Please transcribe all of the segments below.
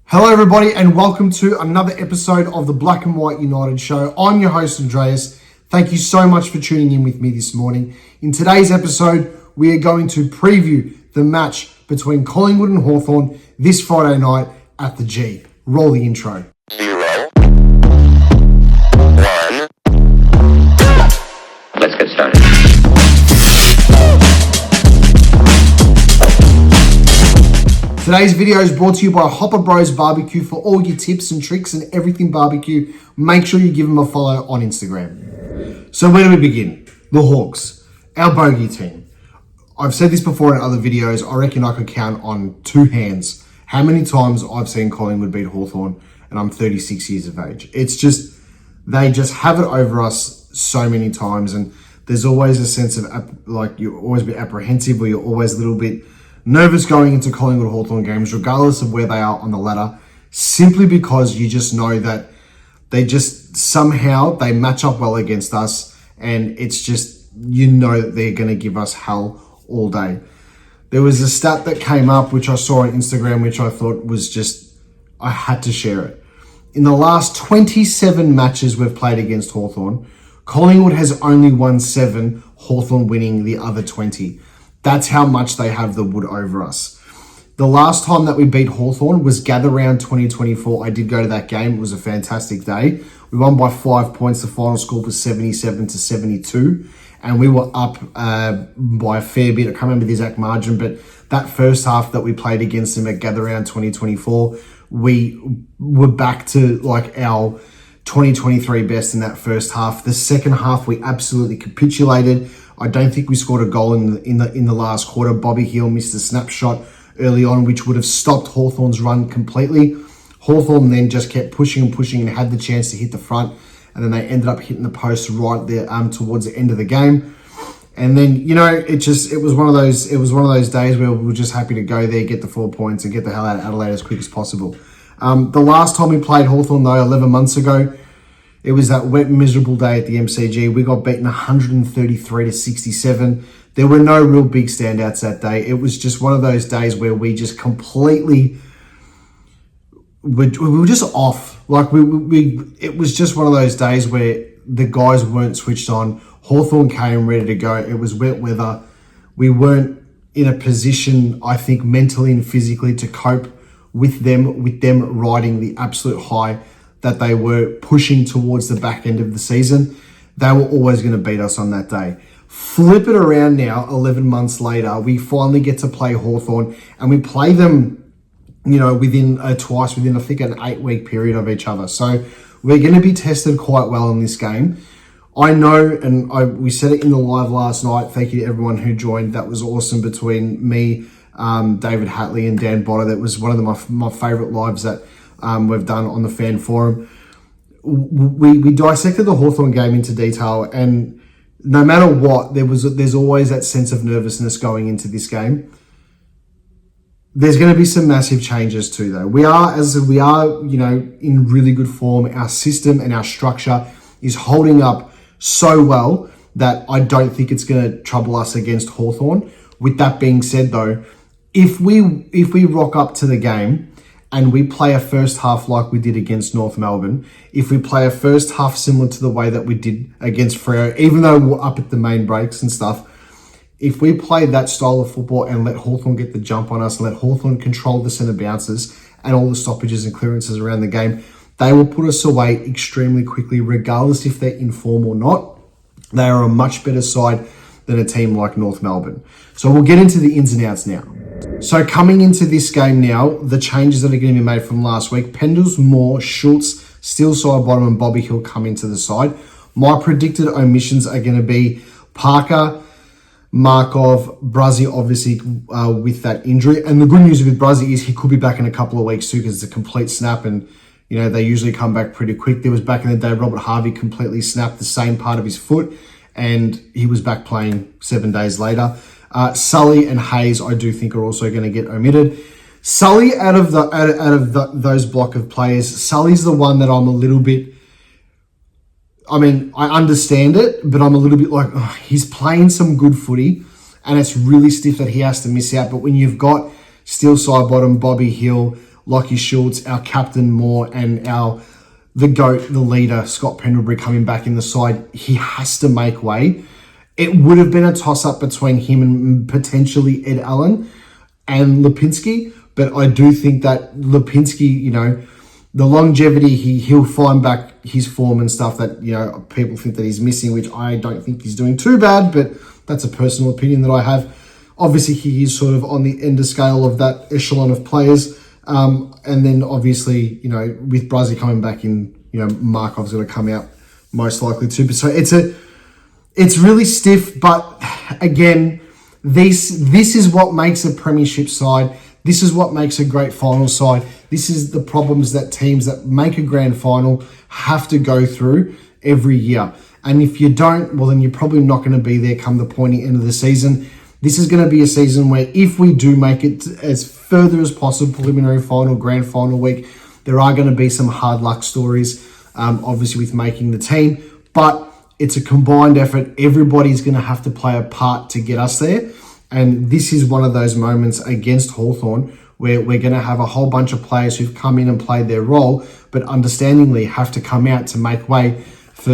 Hello everybody and welcome to another episode of the Black and White United show. I'm your host Andreas. Thank you so much for tuning in with me this morning. In today's episode, we are going to preview the match between Collingwood and Hawthorn this Friday night at the G. Roll the intro. 0, 1. Let's get started. Today's video is brought to you by Hopper Bros Barbecue. For all your tips and tricks and everything barbecue, make sure you give them a follow on Instagram. So where do we begin? The Hawks, our bogey team. I've said this before in other videos. I reckon I could count on two hands how many times I've seen Collingwood beat Hawthorn, and I'm 36 years of age. It's just, they just have it over us so many times, and there's always a sense of, like, you always be apprehensive, or you're always a little bit nervous going into Collingwood Hawthorn games, regardless of where they are on the ladder, simply because you just know that they just somehow they match up well against us, and it's just, you know that they're going to give us hell all day. There was a stat that came up, which I saw on Instagram, which I thought was just, I had to share it. In the last 27 matches we've played against Hawthorn, Collingwood has only won 7, Hawthorn winning the other 20. That's how much they have the wood over us. The last time that we beat Hawthorn was Gather Round 2024. I did go to that game. It was a fantastic day. We won by 5 points. The final score was 77-72. And we were up by a fair bit. I can't remember the exact margin, but that first half that we played against them at Gather Round 2024, we were back to like our 2023 best in that first half. The second half, we absolutely capitulated. I don't think we scored a goal in the last quarter. Bobby Hill missed a snapshot early on, which would have stopped Hawthorn's run completely. Hawthorn then just kept pushing and pushing and had the chance to hit the front, and then they ended up hitting the post right there towards the end of the game. And then, you know, it was one of those days where we were just happy to go there, get the 4 points, and get the hell out of Adelaide as quick as possible. The last time we played Hawthorn, though, 11 months ago, it was that wet, miserable day at the MCG. We got beaten 133-67. There were no real big standouts that day. It was just one of those days where we just completely, we were just off. Like it was just one of those days where the guys weren't switched on. Hawthorn came ready to go. It was wet weather. We weren't in a position, I think, mentally and physically to cope with them riding the absolute high that they were pushing towards the back end of the season. They were always going to beat us on that day. Flip it around now, 11 months later, we finally get to play Hawthorn, and we play them, you know, twice within, I think, an 8-week period of each other. So we're going to be tested quite well in this game. I know, and we said it in the live last night. Thank you to everyone who joined. That was awesome between me, David Hatley, and Dan Botter. That was one of my favorite lives that we've done on the fan forum. We dissected the Hawthorn game into detail, and no matter what, there's always that sense of nervousness going into this game. There's going to be some massive changes too, though. We are, you know, in really good form. Our system and our structure is holding up so well that I don't think it's going to trouble us against Hawthorn. With that being said, though, if we rock up to the game and we play a first half like we did against North Melbourne, if we play a first half similar to the way that we did against Freo, even though we're up at the main breaks and stuff, if we play that style of football and let Hawthorn get the jump on us and let Hawthorn control the centre bounces and all the stoppages and clearances around the game, they will put us away extremely quickly, regardless if they're in form or not. They are a much better side than a team like North Melbourne. So we'll get into the ins and outs now. So coming into this game now, the changes that are going to be made from last week: Pendles, Moore, Schultz, Steele Sidebottom, and Bobby Hill come into the side. My predicted omissions are going to be Parker, Markov, Bruzzy, obviously with that injury. And the good news with Bruzzy is he could be back in a couple of weeks too, because it's a complete snap, and you know they usually come back pretty quick. There was back in the day, Robert Harvey completely snapped the same part of his foot, and he was back playing 7 days later. Sully and Hayes, I do think, are also going to get omitted. Sully, out of those block of players, Sully's the one that I'm a little bit, I mean, I understand it, but I'm a little bit like, oh, he's playing some good footy, and it's really stiff that he has to miss out. But when you've got Steele Sidebottom, Bobby Hill, Lockie Schultz, our captain Moore, and the GOAT, the leader, Scott Pendlebury coming back in the side, he has to make way. It would have been a toss-up between him and potentially Ed Allen and Lipinski, but I do think that Lipinski, the longevity, he'll find back his form and stuff that, people think that he's missing, which I don't think he's doing too bad, but that's a personal opinion that I have. Obviously, he is sort of on the end of scale of that echelon of players. And then obviously, with Brazzy coming back in, Markov's going to come out most likely too. So it's really stiff, but again, this is what makes a premiership side. This is what makes a great final side. This is the problems that teams that make a grand final have to go through every year. And if you don't, well, then you're probably not going to be there come the pointy end of the season. This is going to be a season where if we do make it as further as possible, preliminary final, grand final week, there are going to be some hard luck stories, obviously with making the team. But it's a combined effort. Everybody's going to have to play a part to get us there. And this is one of those moments against Hawthorn where we're going to have a whole bunch of players who've come in and played their role, but understandingly have to come out to make way for,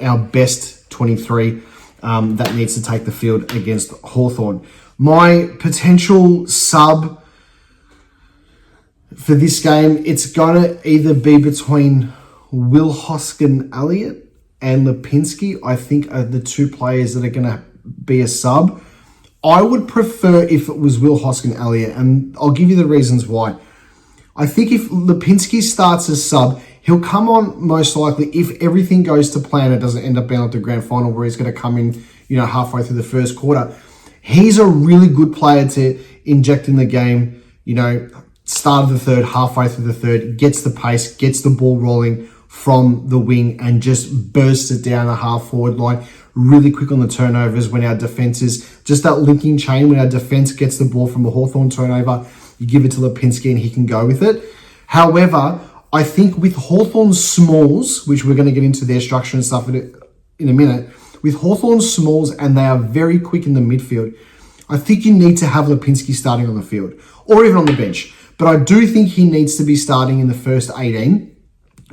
our best 23 that needs to take the field against Hawthorn. My potential sub for this game, it's going to either be between Will Hoskin-Elliott and Lipinski, I think, are the two players that are going to be a sub. I would prefer if it was Will Hoskin-Elliott, and I'll give you the reasons why. I think if Lipinski starts as sub, he'll come on most likely if everything goes to plan. It doesn't end up being like the grand final where he's going to come in, halfway through the first quarter. He's a really good player to inject in the game, start of the third, halfway through the third, gets the pace, gets the ball rolling from the wing and just bursts it down the half forward line really quick on the turnovers when our defense is just that linking chain. When our defense gets the ball from a Hawthorn turnover, you give it to Lipinski and he can go with it. However, I think with Hawthorn's smalls, which we're going to get into their structure and stuff in a minute, with Hawthorn's smalls and they are very quick in the midfield, I think you need to have Lipinski starting on the field or even on the bench. But I do think he needs to be starting in the first 18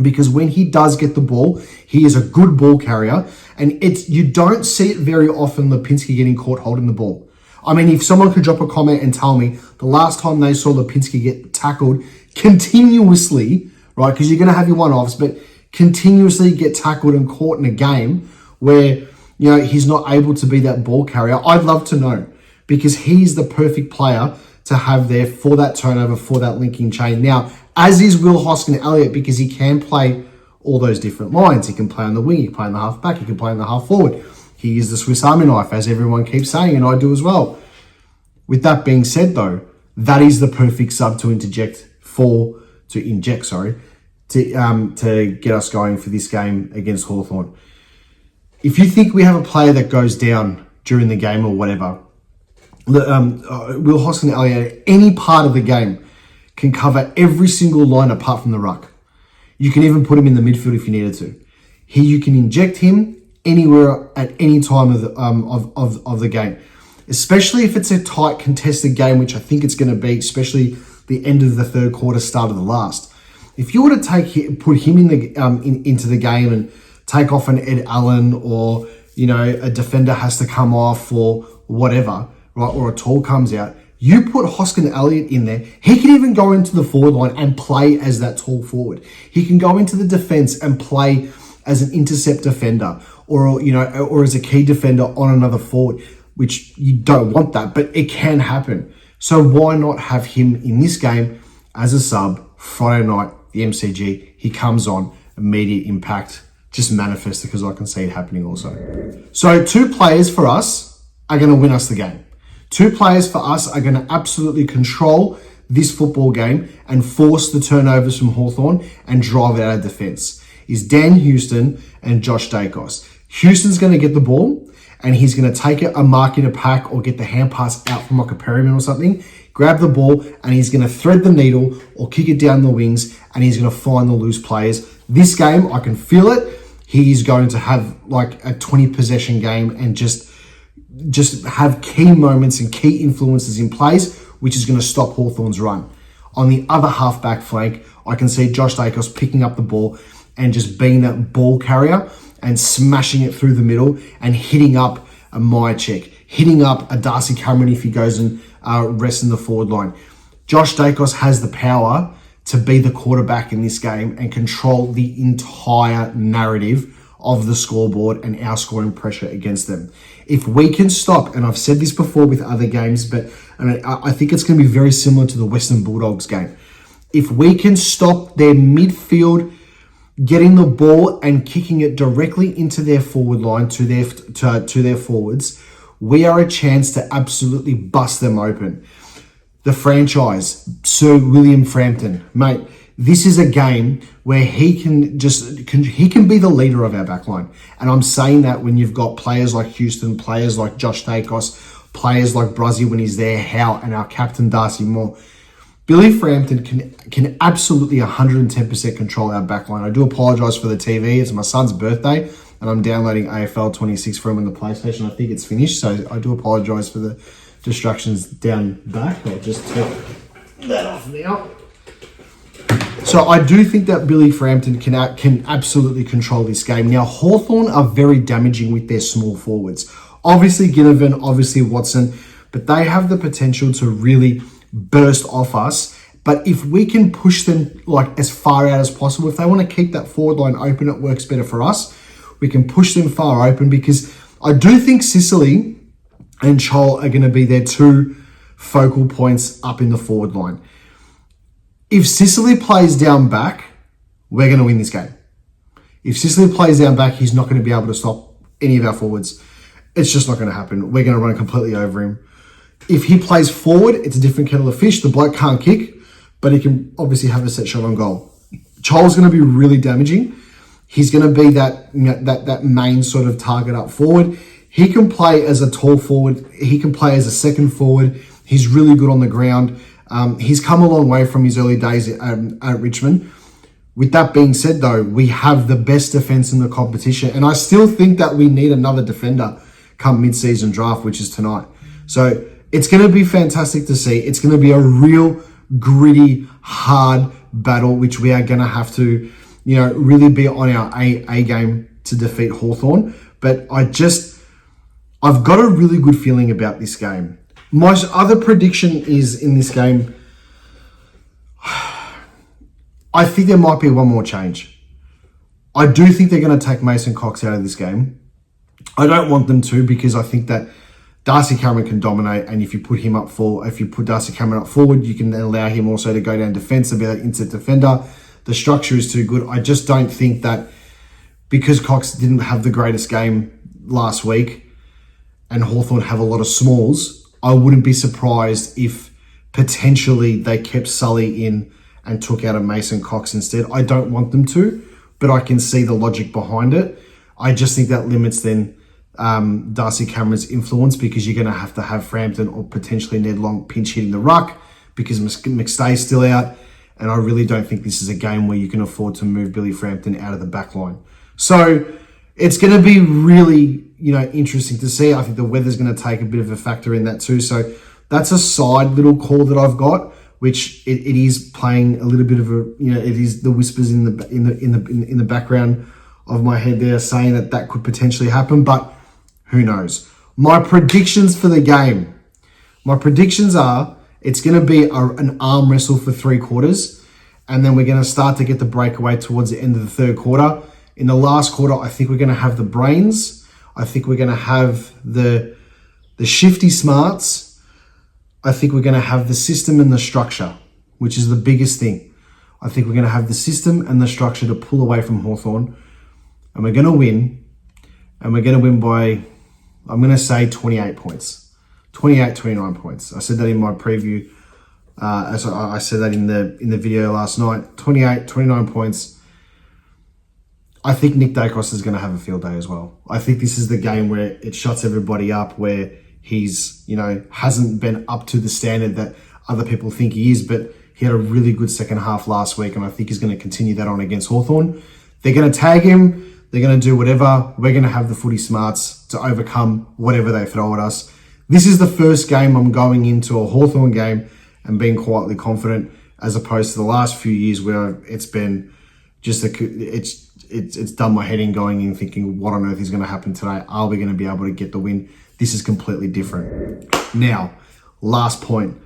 because when he does get the ball, he is a good ball carrier. And you don't see it very often, Lipinski getting caught holding the ball. I mean, if someone could drop a comment and tell me the last time they saw Lipinski get tackled continuously, right, because you're going to have your one-offs, but continuously get tackled and caught in a game where, he's not able to be that ball carrier, I'd love to know because he's the perfect player to have there for that turnover, for that linking chain. Now, as is Will Hoskin-Elliott because he can play all those different lines. He can play on the wing, he can play on the half back, he can play on the half forward. He is the Swiss Army knife, as everyone keeps saying, and I do as well. With that being said, though, that is the perfect sub to inject to get us going for this game against Hawthorn. If you think we have a player that goes down during the game or whatever, Will Hoskin-Elliott, any part of the game, can cover every single line apart from the ruck. You can even put him in the midfield if you needed to. You can inject him anywhere at any time of the game, especially if it's a tight contested game, which I think it's going to be, especially the end of the third quarter, start of the last. If you were to put him into the game and take off an Ed Allen or a defender has to come off or whatever, right, or a tall comes out, you put Hoskin-Elliott in there. He can even go into the forward line and play as that tall forward. He can go into the defense and play as an intercept defender or as a key defender on another forward, which you don't want that, but it can happen. So why not have him in this game as a sub Friday night, the MCG? He comes on, immediate impact, just manifest because I can see it happening also. So 2 players for us are going to win us the game. 2 players for us are going to absolutely control this football game and force the turnovers from Hawthorn and drive it out of defense. Is Dan Houston and Josh Dacos. Houston's going to get the ball and he's going to take a mark in a pack or get the hand pass out from like a Perryman or something, grab the ball and he's going to thread the needle or kick it down the wings and he's going to find the loose players. This game, I can feel it. He's going to have like a 20 possession game and just have key moments and key influences in place, which is going to stop Hawthorn's run. On the other half-back flank, I can see Josh Dacos picking up the ball and just being that ball carrier and smashing it through the middle and hitting up a Myercheck, hitting up a Darcy Cameron if he goes and rests in the forward line. Josh Dacos has the power to be the quarterback in this game and control the entire narrative of the scoreboard and our scoring pressure against them. If we can stop, and I've said this before with other games, but I think it's going to be very similar to the Western Bulldogs game. If we can stop their midfield getting the ball and kicking it directly into their forward line, to their forwards, we are a chance to absolutely bust them open. The franchise, Sir William Frampton, mate, this is a game where he can be the leader of our backline. And I'm saying that when you've got players like Houston, players like Josh Dacos, players like Bruzzy when he's there, Howe, and our captain Darcy Moore. Billy Frampton can absolutely 110% control our backline. I do apologise for the TV. It's my son's birthday, and I'm downloading AFL 26 for him on the PlayStation. I think it's finished, so I do apologise for the distractions down back. I'll just take that off now. So I do think that Billy Frampton can absolutely control this game. Now, Hawthorn are very damaging with their small forwards. Obviously Ginnivan, obviously Watson, but they have the potential to really burst off us. But if we can push them like as far out as possible, if they want to keep that forward line open, it works better for us. We can push them far open because I do think Sicily and Chol are going to be their two focal points up in the forward line. If Sicily plays down back, we're going to win this game. If Sicily plays down back, he's not going to be able to stop any of our forwards. It's just not going to happen. We're going to run completely over him. If he plays forward, it's a different kettle of fish. The bloke can't kick, but he can obviously have a set shot on goal. Chol's going to be really damaging. He's going to be that main sort of target up forward. He can play as a tall forward. He can play as a second forward. He's really good on the ground. He's come a long way from his early days at Richmond. With that being said, though, we have the best defense in the competition. And I still think that we need another defender come mid-season draft, which is tonight. So it's going to be fantastic to see. It's going to be a real gritty, hard battle, which we are going to have to, really be on our A game to defeat Hawthorn. But I've got a really good feeling about this game. My other prediction is in this game, I think there might be one more change. I do think they're going to take Mason Cox out of this game. I don't want them to because I think that Darcy Cameron can dominate, and if you put Darcy Cameron up forward, you can then allow him also to go down defense and be that inside defender. The structure is too good. I just don't think that because Cox didn't have the greatest game last week and Hawthorn have a lot of smalls, I wouldn't be surprised if potentially they kept Sully in and took out a Mason Cox instead. I don't want them to, but I can see the logic behind it. I just think that limits then Darcy Cameron's influence because you're going to have Frampton or potentially Ned Long pinch hitting the ruck because McStay's still out. And I really don't think this is a game where you can afford to move Billy Frampton out of the back line. So it's going to be really, interesting to see. I think the weather's going to take a bit of a factor in that too. So that's a side little call that I've got, which it is playing a little bit of a, it is the whispers in the background of my head there saying that could potentially happen, but who knows? My predictions for the game. My predictions are it's going to be an arm wrestle for 3 quarters, and then we're going to start to get the breakaway towards the end of the third quarter. In the last quarter, I think we're going to have the brains. I think we're going to have the shifty smarts. I think we're going to have the system and the structure, which is the biggest thing. I think we're going to have the system and the structure to pull away from Hawthorn, and we're going to win. And we're going to win by, I'm going to say 28 points. 28, 29 points. I said that in my preview. As I said that in the video last night. 28, 29 points. I think Nick Dacos is going to have a field day as well. I think this is the game where it shuts everybody up, where he's, hasn't been up to the standard that other people think he is, but he had a really good second half last week, and I think he's going to continue that on against Hawthorn. They're going to tag him. They're going to do whatever. We're going to have the footy smarts to overcome whatever they throw at us. This is the first game I'm going into a Hawthorn game and being quietly confident. as opposed to the last few years where it's been just it's done my head in going in thinking, what on earth is going to happen today? Are we going to be able to get the win? This is completely different. Now, last point.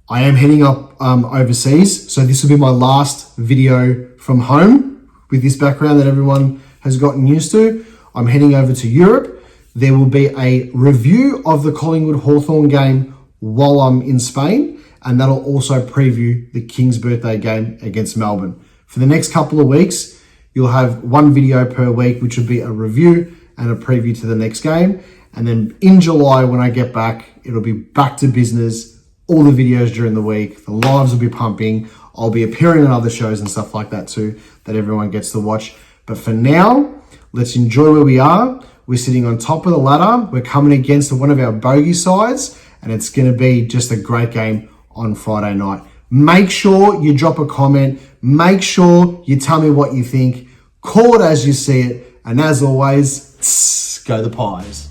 I am heading up overseas, so this will be my last video from home with this background that everyone has gotten used to. I'm heading over to Europe. There will be a review of the Collingwood Hawthorn game while I'm in Spain, and that'll also preview the King's birthday game against Melbourne. For the next couple of weeks, you'll have one video per week, which will be a review and a preview to the next game. And then in July, when I get back, it'll be back to business. All the videos during the week, the lives will be pumping. I'll be appearing on other shows and stuff like that too, that everyone gets to watch. But for now, let's enjoy where we are. We're sitting on top of the ladder. We're coming against one of our bogey sides, and it's going to be just a great game on Friday night. Make sure you drop a comment. Make sure you tell me what you think. Call it as you see it. And as always, go the Pies.